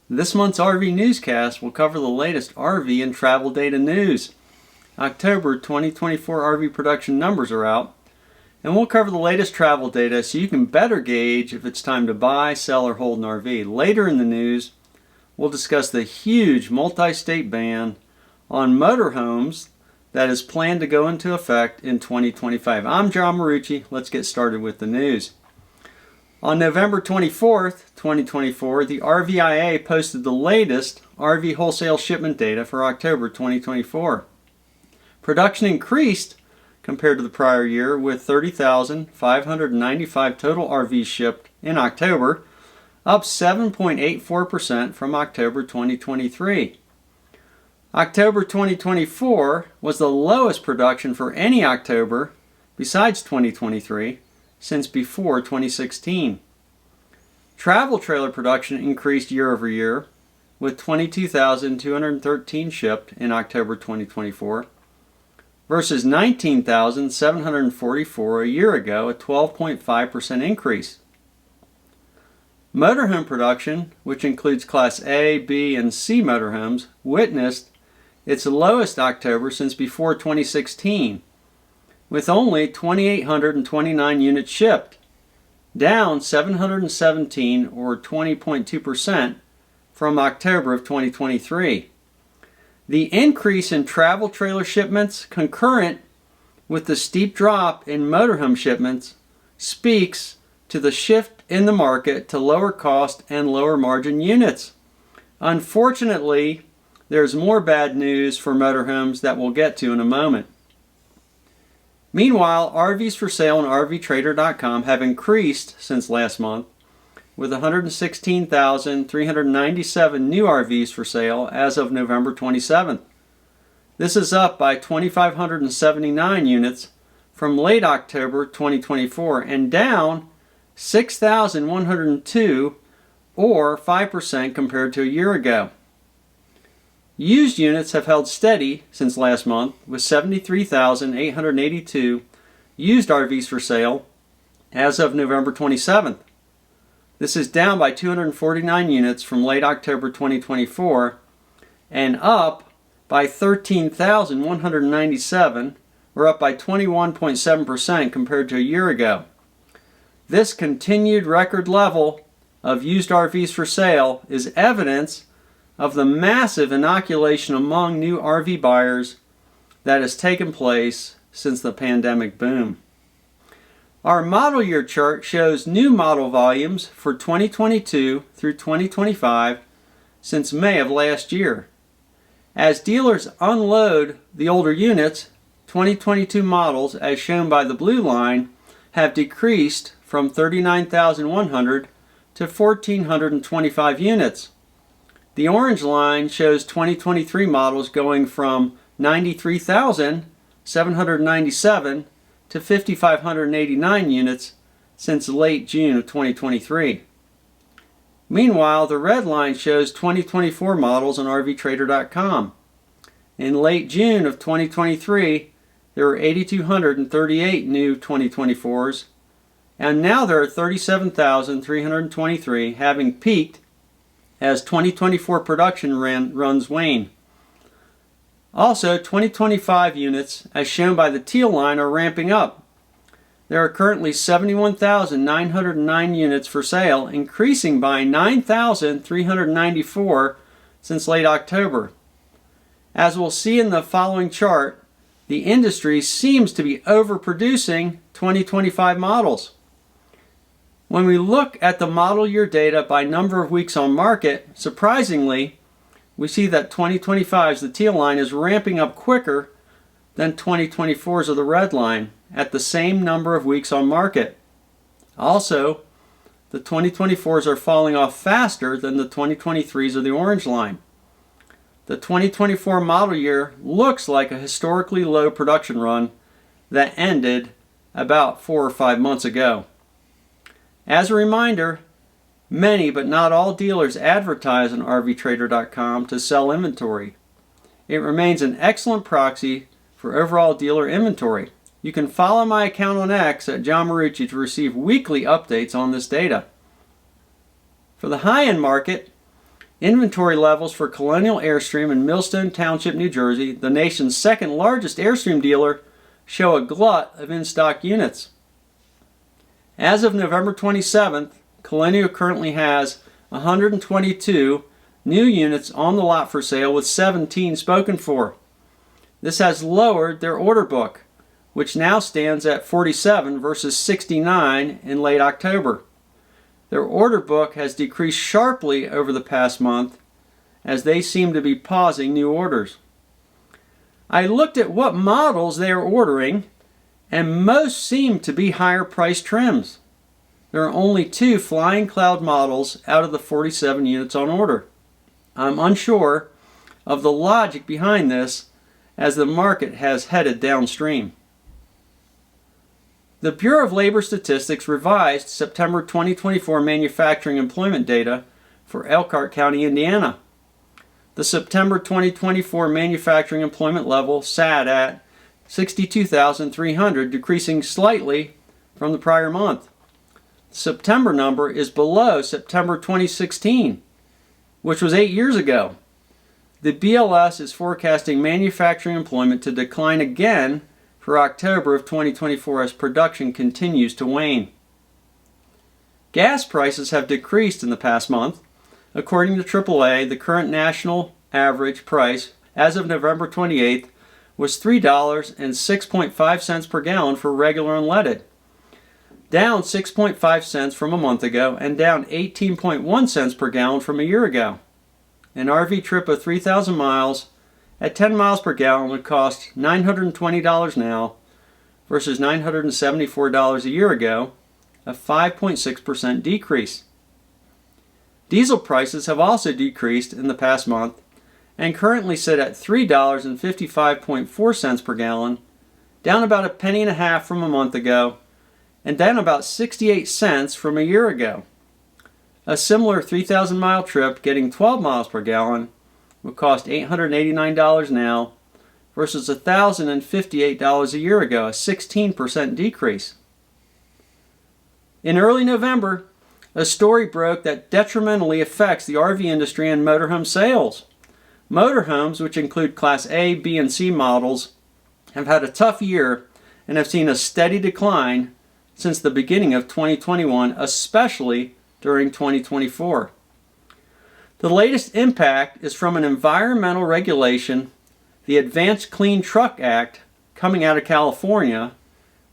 This month's RV newscast will cover the latest RV and travel data news. October 2024 RV production numbers are out, and we'll cover the latest travel data so you can better gauge if it's time to buy, sell, or hold an RV. Later in the news, we'll discuss the huge multi-state ban on motorhomes that is planned to go into effect in 2025. I'm John Marucci. Let's get started with the news. On November 24th, 2024, the RVIA posted the latest RV wholesale shipment data for October 2024. Production increased compared to the prior year with 30,595 total RVs shipped in October, up 7.84% from October 2023. October 2024 was the lowest production for any October besides 2023 since before 2016. Travel trailer production increased year over year with 22,213 shipped in October 2024 versus 19,744 a year ago, a 12.5% increase. Motorhome production, which includes Class A, B, and C motorhomes, witnessed its lowest October since before 2016, with only 2,829 units shipped, down 717 or 20.2% from October of 2023. The increase in travel trailer shipments concurrent with the steep drop in motorhome shipments speaks to the shift in the market to lower cost and lower margin units. Unfortunately, there's more bad news for motorhomes that we'll get to in a moment. Meanwhile, RVs for sale on RVTrader.com have increased since last month, with 116,397 new RVs for sale as of November 27th. This is up by 2,579 units from late October 2024 and down 6,102 or 5% compared to a year ago. Used units have held steady since last month with 73,882 used RVs for sale as of November 27th. This is down by 249 units from late October 2024 and up by 13,197, or up by 21.7% compared to a year ago. This continued record level of used RVs for sale is evidence of the massive inoculation among new RV buyers that has taken place since the pandemic boom. Our model year chart shows new model volumes for 2022 through 2025 since May of last year. As dealers unload the older units, 2022 models, as shown by the blue line, have decreased from 39,100 to 1,425 units. The orange line shows 2023 models going from 93,797 to 5,589 units since late June of 2023. Meanwhile, the red line shows 2024 models on RVTrader.com. In late June of 2023, there were 8,238 new 2024s, and now there are 37,323, having peaked as 2024 production runs wane. Also, 2025 units, as shown by the teal line, are ramping up. There are currently 71,909 units for sale, increasing by 9,394 since late October. As we'll see in the following chart, the industry seems to be overproducing 2025 models. When we look at the model year data by number of weeks on market, surprisingly, we see that 2025's, the teal line, is ramping up quicker than 2024's of the red line at the same number of weeks on market. Also, the 2024's are falling off faster than the 2023's of the orange line. The 2024 model year looks like a historically low production run that ended about 4 or 5 months ago. As a reminder, many but not all dealers advertise on RVTrader.com to sell inventory. It remains an excellent proxy for overall dealer inventory. You can follow my account on X at John Marucci to receive weekly updates on this data. For the high-end market, Inventory levels for Colonial Airstream in Millstone Township, New Jersey, the nation's second largest Airstream dealer, show a glut of in-stock units. As of November 27th, Colonial currently has 122 new units on the lot for sale with 17 spoken for. This has lowered their order book, which now stands at 47 versus 69 in late October. Their order book has decreased sharply over the past month as they seem to be pausing new orders. I looked at what models they are ordering, and most seem to be higher price trims. There are only 2 Flying Cloud models out of the 47 units on order. I'm unsure of the logic behind this as the market has headed downstream. The Bureau of Labor Statistics revised September 2024 manufacturing employment data for Elkhart County, Indiana. The September 2024 manufacturing employment level sat at 62,300, decreasing slightly from the prior month. The September number is below September 2016, which was 8 years ago. The BLS is forecasting manufacturing employment to decline again for October of 2024 as production continues to wane. Gas prices have decreased in the past month. According to AAA, the current national average price as of November 28th was $3.06 per gallon for regular unleaded, down 6.5 cents from a month ago and down 18.1 cents per gallon from a year ago. An RV trip of 3,000 miles at 10 miles per gallon would cost $920 now versus $974 a year ago, a 5.6% decrease. Diesel prices have also decreased in the past month and currently sit at $3.55 per gallon, down about a penny and a half from a month ago and down about 68 cents from a year ago. A similar 3,000 mile trip getting 12 miles per gallon would cost $889 now versus $1,058 a year ago, a 16% decrease. In early November, a story broke that detrimentally affects the RV industry and motorhome sales. Motorhomes, which include Class A, B, and C models, have had a tough year and have seen a steady decline since the beginning of 2021, especially during 2024. The latest impact is from an environmental regulation, the Advanced Clean Truck Act, coming out of California,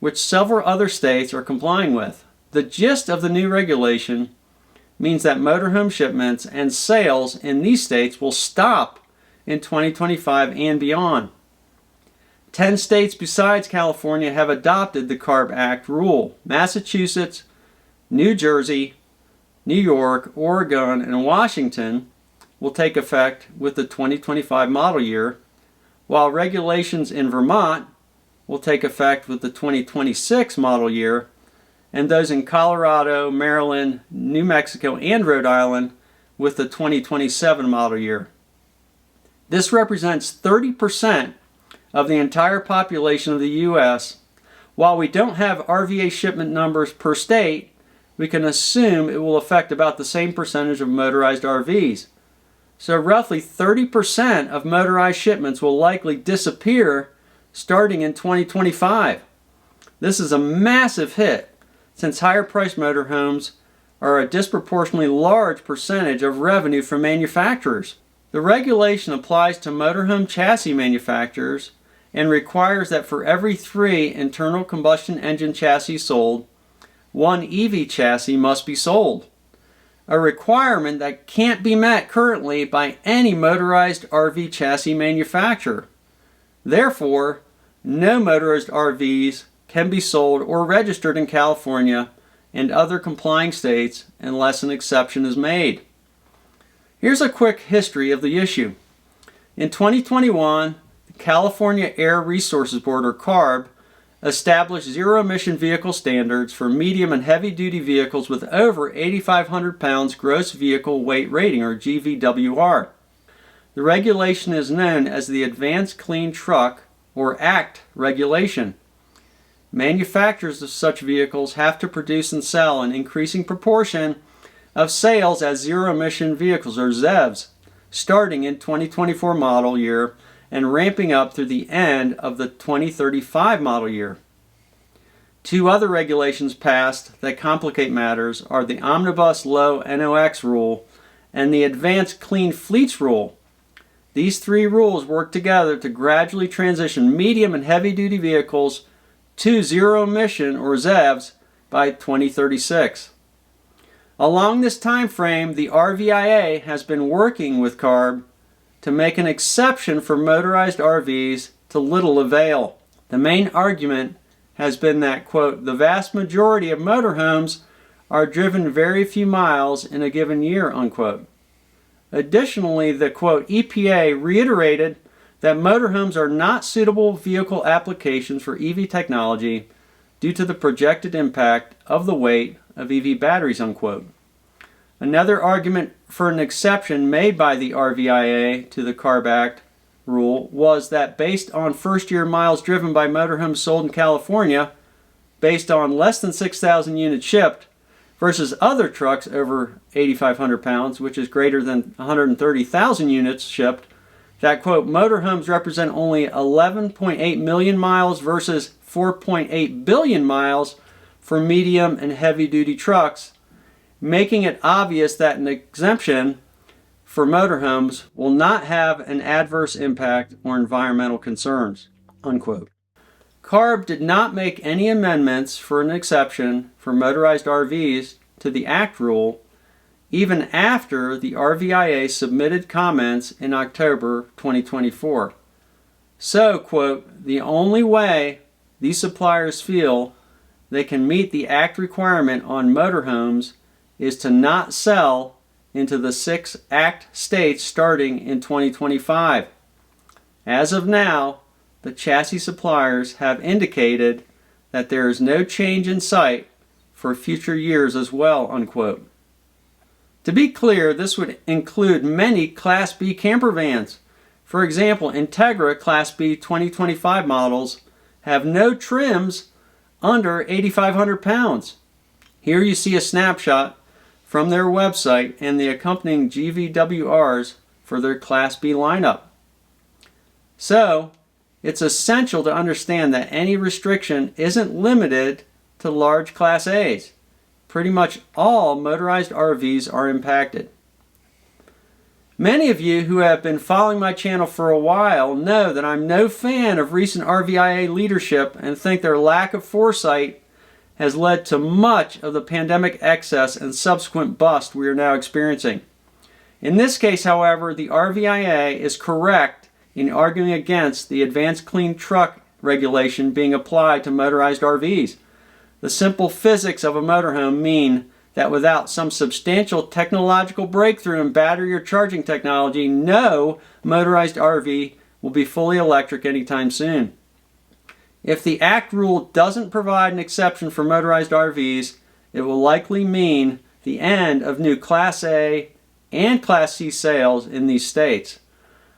which several other states are complying with. The gist of the new regulation means that motorhome shipments and sales in these states will stop in 2025 and beyond. 10 states besides California have adopted the CARB Act rule. Massachusetts, New Jersey, New York, Oregon, and Washington will take effect with the 2025 model year, while regulations in Vermont will take effect with the 2026 model year, and those in Colorado, Maryland, New Mexico, and Rhode Island with the 2027 model year. This represents 30% of the entire population of the U.S. While we don't have RVA shipment numbers per state, we can assume it will affect about the same percentage of motorized RVs. So roughly 30% of motorized shipments will likely disappear starting in 2025. This is a massive hit since higher priced motorhomes are a disproportionately large percentage of revenue from manufacturers. The regulation applies to motorhome chassis manufacturers and requires that for every 3 internal combustion engine chassis sold, 1 EV chassis must be sold, a requirement that can't be met currently by any motorized RV chassis manufacturer. Therefore, no motorized RVs can be sold or registered in California and other complying states unless an exception is made. Here's a quick history of the issue. In 2021, the California Air Resources Board, or CARB, established zero-emission vehicle standards for medium and heavy-duty vehicles with over 8,500 pounds gross vehicle weight rating, or GVWR. The regulation is known as the Advanced Clean Truck, or ACT regulation. Manufacturers of such vehicles have to produce and sell an increasing proportion of sales as zero-emission vehicles, or ZEVs, starting in 2024 model year and ramping up through the end of the 2035 model year. Two other regulations passed that complicate matters are the Omnibus Low NOx rule and the Advanced Clean Fleets rule. These three rules work together to gradually transition medium and heavy-duty vehicles to zero-emission, or ZEVs, by 2036. Along this time frame, the RVIA has been working with CARB to make an exception for motorized RVs to little avail. The main argument has been that, quote, the vast majority of motorhomes are driven very few miles in a given year, unquote. Additionally, the, quote, EPA reiterated that motorhomes are not suitable vehicle applications for EV technology due to the projected impact of the weight of EV batteries, unquote. Another argument for an exception made by the RVIA to the CARB Act rule was that based on first-year miles driven by motorhomes sold in California, based on less than 6,000 units shipped, versus other trucks over 8,500 pounds, which is greater than 130,000 units shipped, that, quote, motorhomes represent only 11.8 million miles versus 4.8 billion miles for medium and heavy-duty trucks, making it obvious that an exemption for motorhomes will not have an adverse impact or environmental concerns, unquote. CARB did not make any amendments for an exception for motorized RVs to the Act rule, even after the RVIA submitted comments in October 2024. So, quote, the only way these suppliers feel they can meet the Act requirement on motorhomes is to not sell into the 6 Act states starting in 2025. As of now, the chassis suppliers have indicated that there is no change in sight for future years as well, unquote. To be clear, this would include many Class B camper vans. For example, Integra Class B 2025 models have no trims under 8,500 pounds. Here you see a snapshot from their website and the accompanying GVWRs for their Class B lineup. So, it's essential to understand that any restriction isn't limited to large Class A's. Pretty much all motorized RVs are impacted. Many of you who have been following my channel for a while know that I'm no fan of recent RVIA leadership and think their lack of foresight has led to much of the pandemic excess and subsequent bust we are now experiencing. In this case, however, the RVIA is correct in arguing against the Advanced Clean Truck regulation being applied to motorized RVs. The simple physics of a motorhome mean that without some substantial technological breakthrough in battery or charging technology, no motorized RV will be fully electric anytime soon. If the Act rule doesn't provide an exception for motorized RVs, it will likely mean the end of new Class A and Class C sales in these states.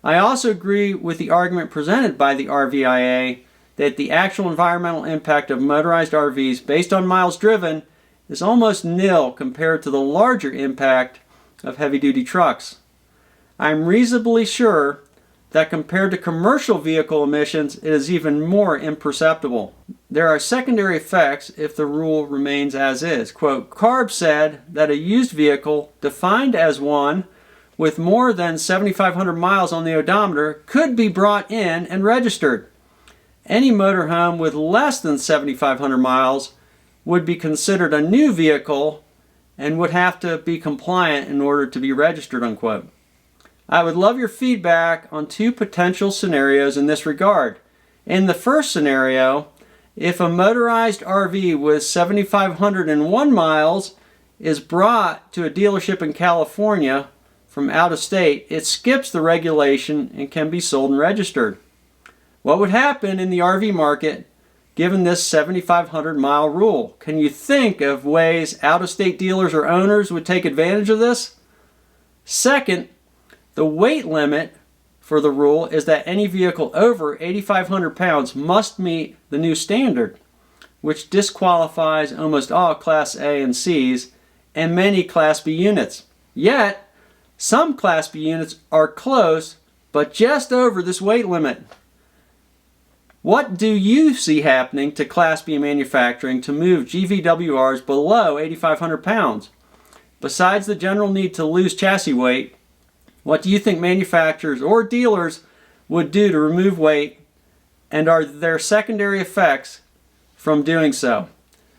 I also agree with the argument presented by the RVIA that the actual environmental impact of motorized RVs based on miles driven is almost nil compared to the larger impact of heavy-duty trucks. I'm reasonably sure that compared to commercial vehicle emissions, it is even more imperceptible. There are secondary effects if the rule remains as is. Quote, CARB said that a used vehicle defined as one with more than 7,500 miles on the odometer could be brought in and registered. Any motorhome with less than 7,500 miles would be considered a new vehicle and would have to be compliant in order to be registered, unquote. I would love your feedback on two potential scenarios in this regard. In the first scenario, if a motorized RV with 7,501 miles is brought to a dealership in California from out of state, it skips the regulation and can be sold and registered. What would happen in the RV market given this 7,500 mile rule? Can you think of ways out-of-state dealers or owners would take advantage of this? Second, the weight limit for the rule is that any vehicle over 8,500 pounds must meet the new standard, which disqualifies almost all Class A and C's and many Class B units. Yet, some Class B units are close, but just over this weight limit. What do you see happening to Class B manufacturing to move GVWRs below 8,500 pounds? Besides the general need to lose chassis weight, what do you think manufacturers or dealers would do to remove weight, and are there secondary effects from doing so?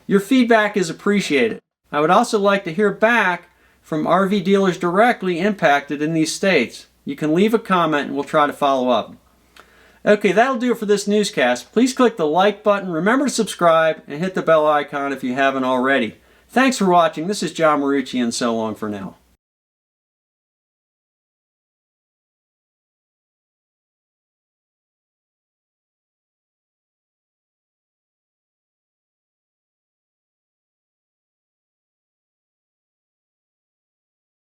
Your feedback is appreciated. I would also like to hear back from RV dealers directly impacted in these states. You can leave a comment and we'll try to follow up. Okay, that'll do it for this newscast. Please click the like button, remember to subscribe, and hit the bell icon if you haven't already. Thanks for watching. This is John Marucci, and so long for now.